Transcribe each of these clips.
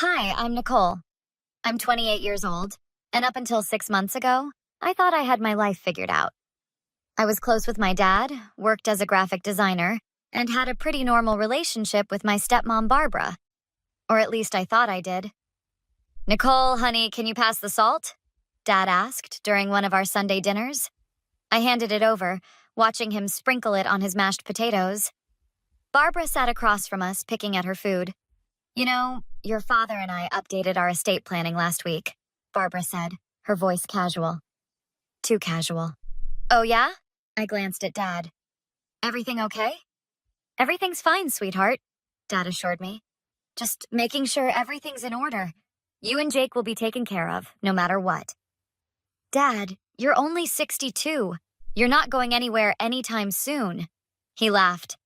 Hi, I'm Nicole. I'm 28 years old, and up until 6 months ago, I thought I had my life figured out. I was close with my dad, worked as a graphic designer, and had a pretty normal relationship with my stepmom, Barbara. Or at least I thought I did. "Nicole, honey, can you pass the salt?" Dad asked during one of our Sunday dinners. I handed it over, watching him sprinkle it on his mashed potatoes. Barbara sat across from us, picking at her food. Your father and I updated our estate planning last week," Barbara said, her voice casual. Too casual. "Oh, yeah?" I glanced at Dad. "Everything okay?" "Everything's fine, sweetheart," Dad assured me. "Just making sure everything's in order. You and Jake will be taken care of, no matter what." "Dad, you're only 62. You're not going anywhere anytime soon." He laughed.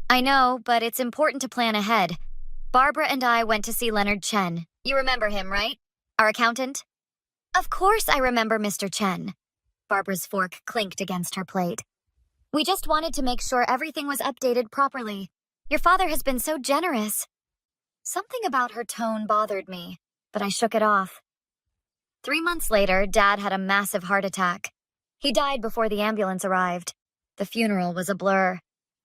"I know, but it's important to plan ahead. Barbara and I went to see Leonard Chen. You remember him, right? Our accountant?" "Of course I remember Mr. Chen." Barbara's fork clinked against her plate. "We just wanted to make sure everything was updated properly. Your father has been so generous." Something about her tone bothered me, but I shook it off. 3 months later, Dad had a massive heart attack. He died before the ambulance arrived. The funeral was a blur.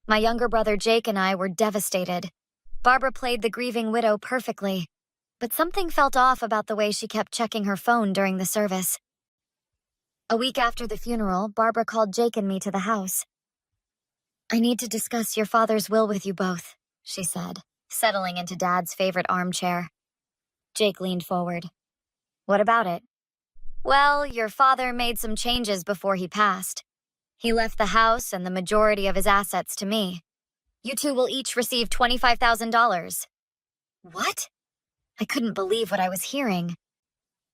My younger brother Jake and I were devastated. Barbara played the grieving widow perfectly, but something felt off about the way she kept checking her phone during the service. A week after the funeral, Barbara called Jake and me to the house. "I need to discuss your father's will with you both," she said, settling into Dad's favorite armchair. Jake leaned forward. "What about it?" "Well, your father made some changes before he passed. He left the house and the majority of his assets to me. You two will each receive $25,000. "What?" I couldn't believe what I was hearing.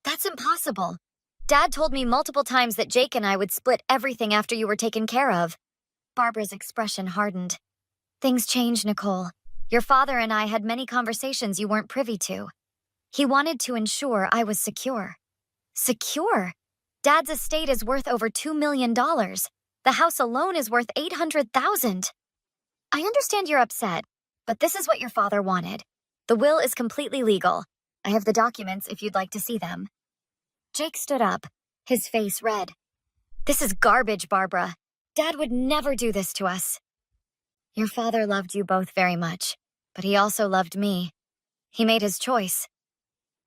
"That's impossible. Dad told me multiple times that Jake and I would split everything after you were taken care of." Barbara's expression hardened. "Things change, Nicole. Your father and I had many conversations you weren't privy to. He wanted to ensure I was secure." "Secure? Dad's estate is worth over $2 million. The house alone is worth $800,000. I understand you're upset, but this is what your father wanted. The will is completely legal. I have the documents if you'd like to see them." Jake stood up, his face red. "This is garbage, Barbara. Dad would never do this to us." "Your father loved you both very much, but he also loved me. He made his choice."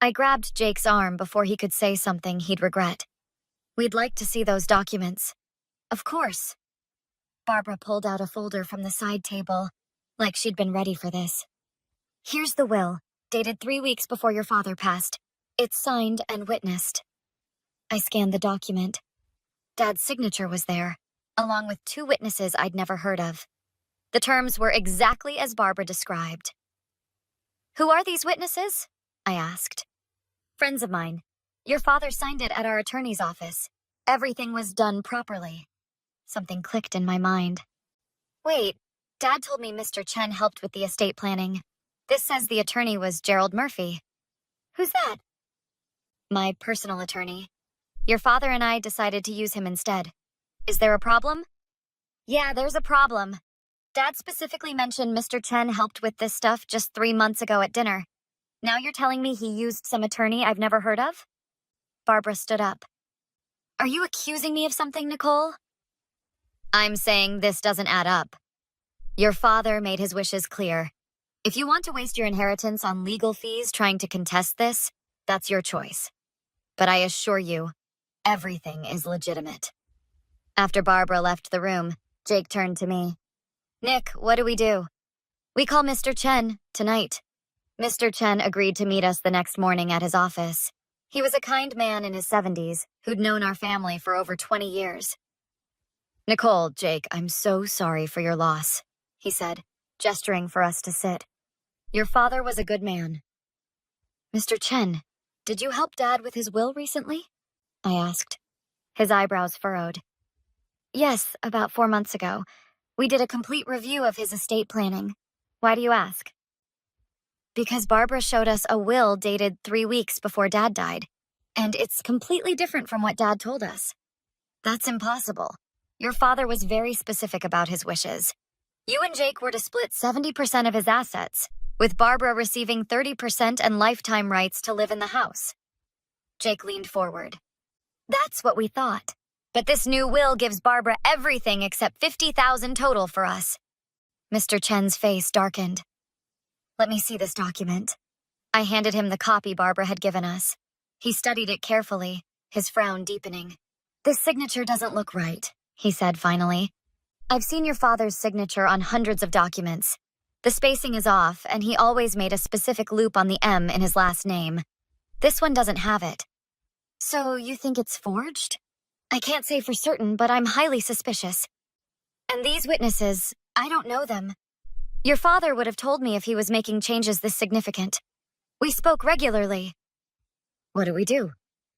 I grabbed Jake's arm before he could say something he'd regret. "We'd like to see those documents." "Of course." Barbara pulled out a folder from the side table, like she'd been ready for this. "Here's the will, dated 3 weeks before your father passed. It's signed and witnessed." I scanned the document. Dad's signature was there, along with 2 witnesses I'd never heard of. The terms were exactly as Barbara described. "Who are these witnesses?" I asked. "Friends of mine. Your father signed it at our attorney's office. Everything was done properly." Something clicked in my mind. "Wait, Dad told me Mr. Chen helped with the estate planning. This says the attorney was Gerald Murphy." "Who's that?" "My personal attorney. Your father and I decided to use him instead. Is there a problem?" "Yeah, there's a problem. Dad specifically mentioned Mr. Chen helped with this stuff just 3 months ago at dinner. Now you're telling me he used some attorney I've never heard of?" Barbara stood up. "Are you accusing me of something, Nicole?" "I'm saying this doesn't add up. Your father made his wishes clear. If you want to waste your inheritance on legal fees trying to contest this, that's your choice. But I assure you, everything is legitimate." After Barbara left the room, Jake turned to me. "Nick, what do we do?" "We call Mr. Chen tonight." Mr. Chen agreed to meet us the next morning at his office. He was a kind man in his 70s who'd known our family for over 20 years. "Nicole, Jake, I'm so sorry for your loss," he said, gesturing for us to sit. "Your father was a good man." "Mr. Chen, did you help Dad with his will recently?" I asked. His eyebrows furrowed. "Yes, about 4 months ago. We did a complete review of his estate planning. Why do you ask?" "Because Barbara showed us a will dated 3 weeks before Dad died, and it's completely different from what Dad told us." "That's impossible. Your father was very specific about his wishes. You and Jake were to split 70% of his assets. with Barbara receiving 30% and lifetime rights to live in the house. Jake leaned forward. That's what we thought. But this new will gives Barbara everything except $50,000 total for us. Mr. Chen's face darkened. Let me see this document. I handed him the copy Barbara had given us. He studied it carefully, his frown deepening. This signature doesn't look right, he said finally. I've seen your father's signature on hundreds of documents. The spacing is off, and he always made a specific loop on the M in his last name. This one doesn't have it. So you think it's forged? I can't say for certain, but I'm highly suspicious. And these witnesses, I don't know them. Your father would have told me if he was making changes this significant. We spoke regularly. What do we do?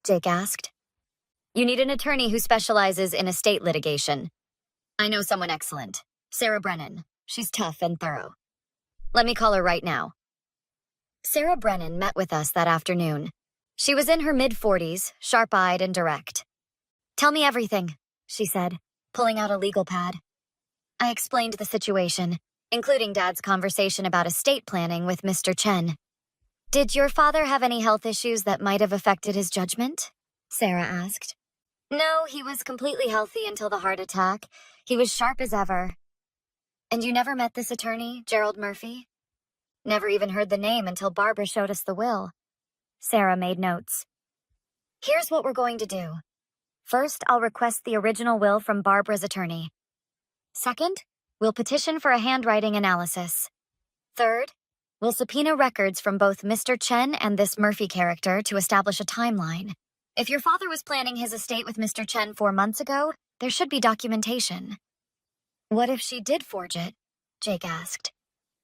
Jake asked. You need an attorney who specializes in estate litigation. I know someone excellent. Sarah Brennan. She's tough and thorough. Let me call her right now. Sarah Brennan met with us that afternoon. She was in her mid-40s, sharp-eyed and direct. Tell me everything, she said, pulling out a legal pad. I explained the situation, including Dad's conversation about estate planning with Mr. Chen. Did your father have any health issues that might have affected his judgment? Sarah asked. No, he was completely healthy until the heart attack. He was sharp as ever. And you never met this attorney, Gerald Murphy? Never even heard the name until Barbara showed us the will. Sarah made notes. Here's what we're going to do. First, I'll request the original will from Barbara's attorney. Second, we'll petition for a handwriting analysis. Third, we'll subpoena records from both Mr. Chen and this Murphy character to establish a timeline. If your father was planning his estate with Mr. Chen 4 months ago, there should be documentation. What if she did forge it? Jake asked.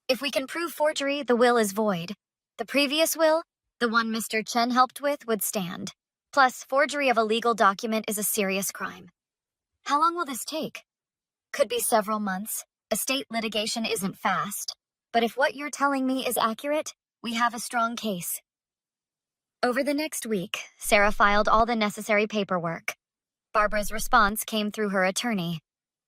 If we can prove forgery, the will is void. The previous will, the one Mr. Chen helped with, would stand. Plus, forgery of a legal document is a serious crime. How long will this take? Could be several months. Estate litigation isn't fast. But if what you're telling me is accurate, we have a strong case. Over the next week, Sarah filed all the necessary paperwork. Barbara's response came through her attorney.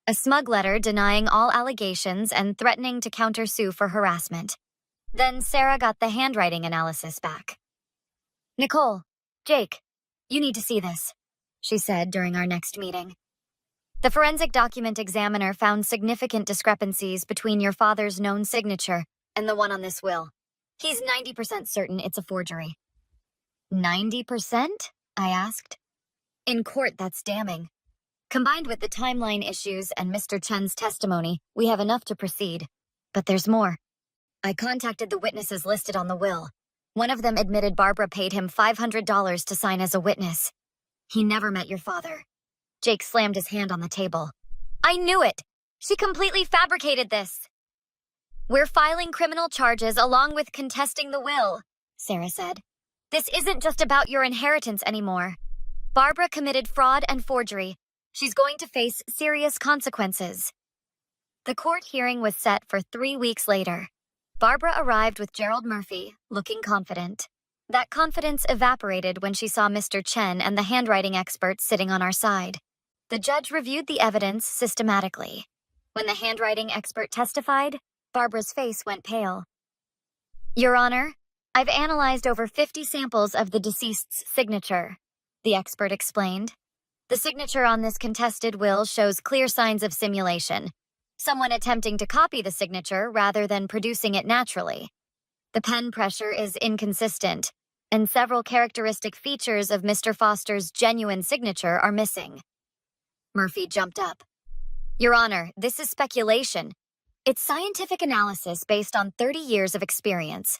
A smug letter denying all allegations and threatening to countersue for harassment. Then Sarah got the handwriting analysis back. Nicole, Jake, you need to see this, she said during our next meeting. The forensic document examiner found significant discrepancies between your father's known signature and the one on this will. He's 90% certain it's a forgery. 90%? I asked. In court, that's damning. Combined with the timeline issues and Mr. Chen's testimony, we have enough to proceed. But there's more. I contacted the witnesses listed on the will. One of them admitted Barbara paid him $500 to sign as a witness. He never met your father. Jake slammed his hand on the table. I knew it! She completely fabricated this! We're filing criminal charges along with contesting the will, Sarah said. This isn't just about your inheritance anymore. Barbara committed fraud and forgery. She's going to face serious consequences. The court hearing was set for 3 weeks later. Barbara arrived with Gerald Murphy, looking confident. That confidence evaporated when she saw Mr. Chen and the handwriting expert sitting on our side. The judge reviewed the evidence systematically. When the handwriting expert testified, Barbara's face went pale. Your Honor, I've analyzed over 50 samples of the deceased's signature, the expert explained. The signature on this contested will shows clear signs of simulation. Someone attempting to copy the signature rather than producing it naturally. The pen pressure is inconsistent, and several characteristic features of Mr. Foster's genuine signature are missing. Murphy jumped up. Your Honor, this is speculation. It's scientific analysis based on 30 years of experience,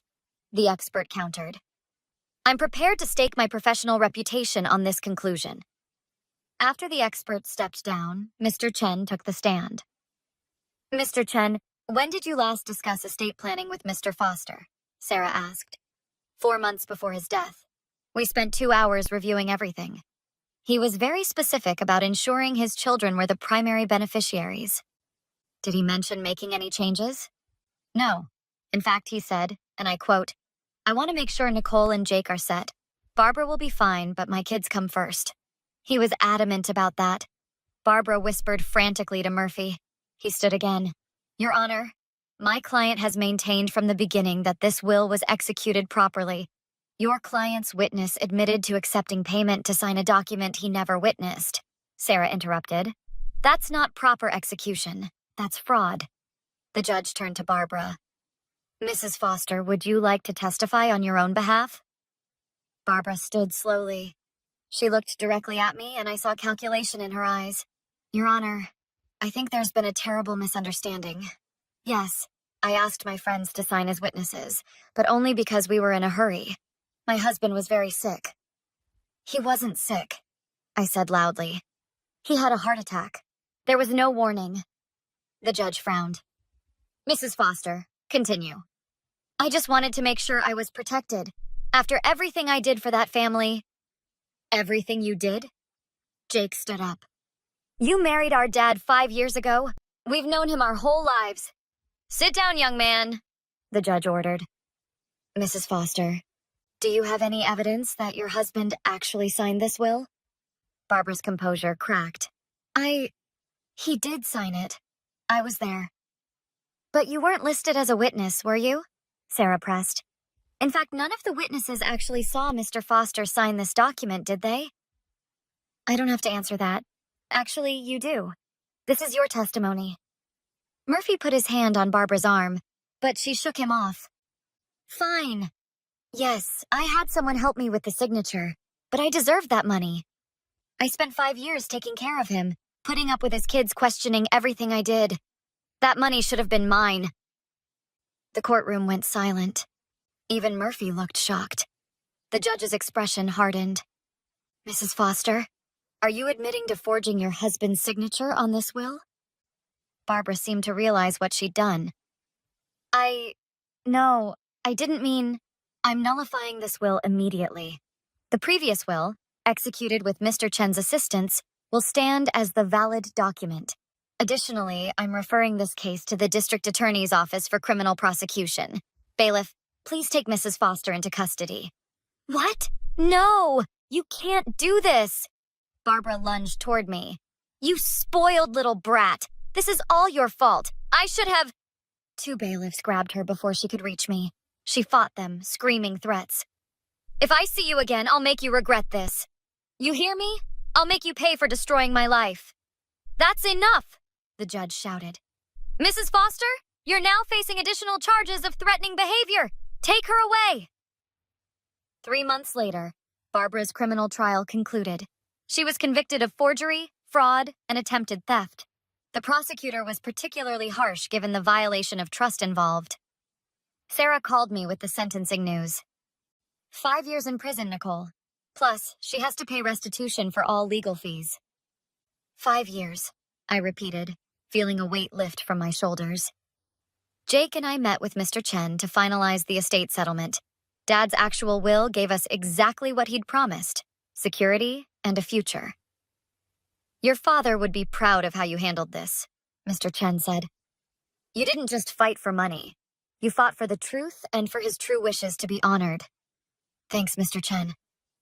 the expert countered. I'm prepared to stake my professional reputation on this conclusion. After the expert stepped down, Mr. Chen took the stand. Mr. Chen, when did you last discuss estate planning with Mr. Foster? Sarah asked. 4 months before his death. We spent 2 hours reviewing everything. He was very specific about ensuring his children were the primary beneficiaries. Did he mention making any changes? No. In fact, he said, and I quote, I want to make sure Nicole and Jake are set. Barbara will be fine, but my kids come first. He was adamant about that. Barbara whispered frantically to Murphy. He stood again. Your Honor, My client has maintained from the beginning that this will was executed properly. Your client's witness admitted to accepting payment to sign a document he never witnessed, Sarah interrupted. That's not proper execution. That's fraud. The judge turned to Barbara. Mrs. Foster, would you like to testify on your own behalf? Barbara stood slowly. She looked directly at me, and I saw calculation in her eyes. Your Honor, I think there's been a terrible misunderstanding. Yes, I asked my friends to sign as witnesses, but only because we were in a hurry. My husband was very sick. He wasn't sick, I said loudly. He had a heart attack. There was no warning. The judge frowned. Mrs. Foster, continue. I just wanted to make sure I was protected. After everything I did for that family. Everything you did? Jake stood up. You married our dad 5 years ago. We've known him our whole lives. Sit down, young man, the judge ordered. Mrs. Foster, do you have any evidence that your husband actually signed this will? Barbara's composure cracked. He did sign it. I was there. But you weren't listed as a witness, were you? Sarah pressed. In fact, none of the witnesses actually saw Mr. Foster sign this document, did they? I don't have to answer that. Actually, you do. This is your testimony. Murphy put his hand on Barbara's arm, but she shook him off. Fine. Yes, I had someone help me with the signature, but I deserved that money. I spent 5 years taking care of him, putting up with his kids questioning everything I did. That money should have been mine. The courtroom went silent. Even Murphy looked shocked. The judge's expression hardened. Mrs. Foster, are you admitting to forging your husband's signature on this will? Barbara seemed to realize what she'd done. No, I didn't mean... I'm nullifying this will immediately. The previous will, executed with Mr. Chen's assistance, will stand as the valid document. Additionally, I'm referring this case to the District Attorney's Office for Criminal Prosecution. Bailiff, please take Mrs. Foster into custody. What? No! You can't do this! Barbara lunged toward me. You spoiled little brat! This is all your fault! I should have... 2 bailiffs grabbed her before she could reach me. She fought them, screaming threats. If I see you again, I'll make you regret this. You hear me? I'll make you pay for destroying my life. That's enough, the judge shouted. Mrs. Foster, you're now facing additional charges of threatening behavior. Take her away. 3 months later, Barbara's criminal trial concluded. She was convicted of forgery, fraud, and attempted theft. The prosecutor was particularly harsh given the violation of trust involved. Sarah called me with the sentencing news. 5 years in prison, Nicole. Plus, she has to pay restitution for all legal fees. 5 years, I repeated, feeling a weight lift from my shoulders. Jake and I met with Mr. Chen to finalize the estate settlement. Dad's actual will gave us exactly what he'd promised, security and a future. Your father would be proud of how you handled this, Mr. Chen said. You didn't just fight for money. You fought for the truth and for his true wishes to be honored. Thanks, Mr. Chen.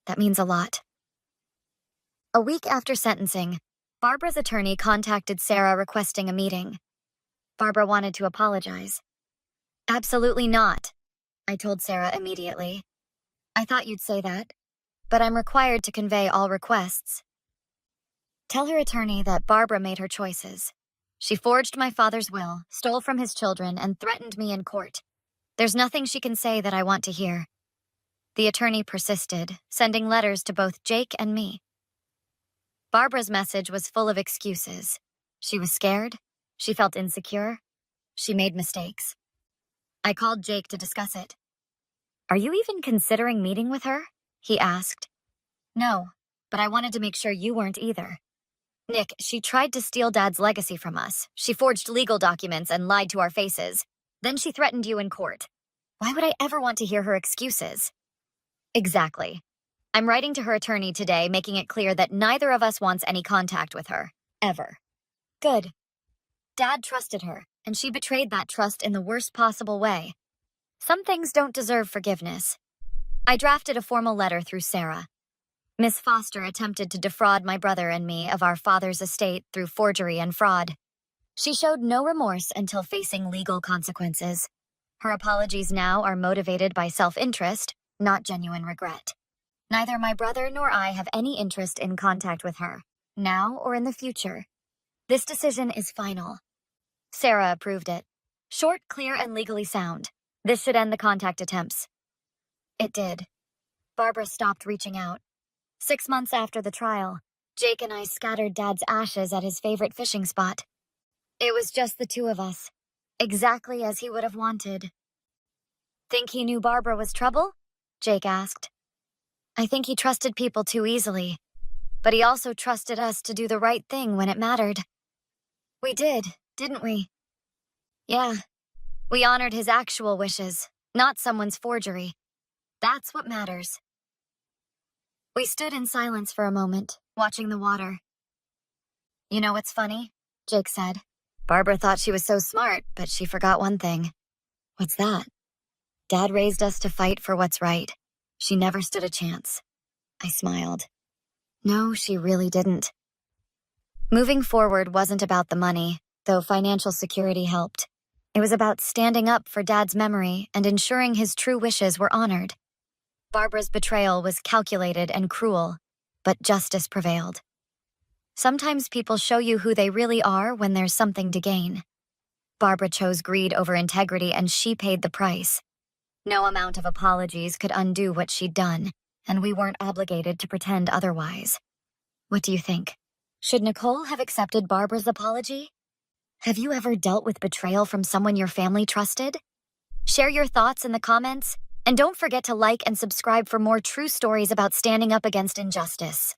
That means a lot. A week after sentencing, Barbara's attorney contacted Sarah requesting a meeting. Barbara wanted to apologize. Absolutely not, I told Sarah immediately. I thought you'd say that, but I'm required to convey all requests. Tell her attorney that Barbara made her choices. She forged my father's will, stole from his children, and threatened me in court. There's nothing she can say that I want to hear. The attorney persisted, sending letters to both Jake and me. Barbara's message was full of excuses. She was scared. She felt insecure. She made mistakes. I called Jake to discuss it. Are you even considering meeting with her? He asked. No, but I wanted to make sure you weren't either. Nick, she tried to steal Dad's legacy from us. She forged legal documents and lied to our faces. Then she threatened you in court. Why would I ever want to hear her excuses? Exactly. I'm writing to her attorney today, making it clear that neither of us wants any contact with her. Ever. Good. Dad trusted her, and she betrayed that trust in the worst possible way. Some things don't deserve forgiveness. I drafted a formal letter through Sarah. Miss Foster attempted to defraud my brother and me of our father's estate through forgery and fraud. She showed no remorse until facing legal consequences. Her apologies now are motivated by self-interest, not genuine regret. Neither my brother nor I have any interest in contact with her, now or in the future. This decision is final. Sarah approved it. Short, clear, and legally sound. This should end the contact attempts. It did. Barbara stopped reaching out. 6 months after the trial, Jake and I scattered Dad's ashes at his favorite fishing spot. It was just the two of us, exactly as he would have wanted. Think he knew Barbara was trouble? Jake asked. I think he trusted people too easily, but he also trusted us to do the right thing when it mattered. We did, didn't we? Yeah. We honored his actual wishes, not someone's forgery. That's what matters. We stood in silence for a moment, watching the water. You know what's funny? Jake said. Barbara thought she was so smart, but she forgot one thing. What's that? Dad raised us to fight for what's right. She never stood a chance. I smiled. No, she really didn't. Moving forward wasn't about the money, though financial security helped. It was about standing up for Dad's memory and ensuring his true wishes were honored. Barbara's betrayal was calculated and cruel, but justice prevailed. Sometimes people show you who they really are when there's something to gain. Barbara chose greed over integrity, and she paid the price. No amount of apologies could undo what she'd done, and we weren't obligated to pretend otherwise. What do you think? Should Nicole have accepted Barbara's apology? Have you ever dealt with betrayal from someone your family trusted? Share your thoughts in the comments, and don't forget to like and subscribe for more true stories about standing up against injustice.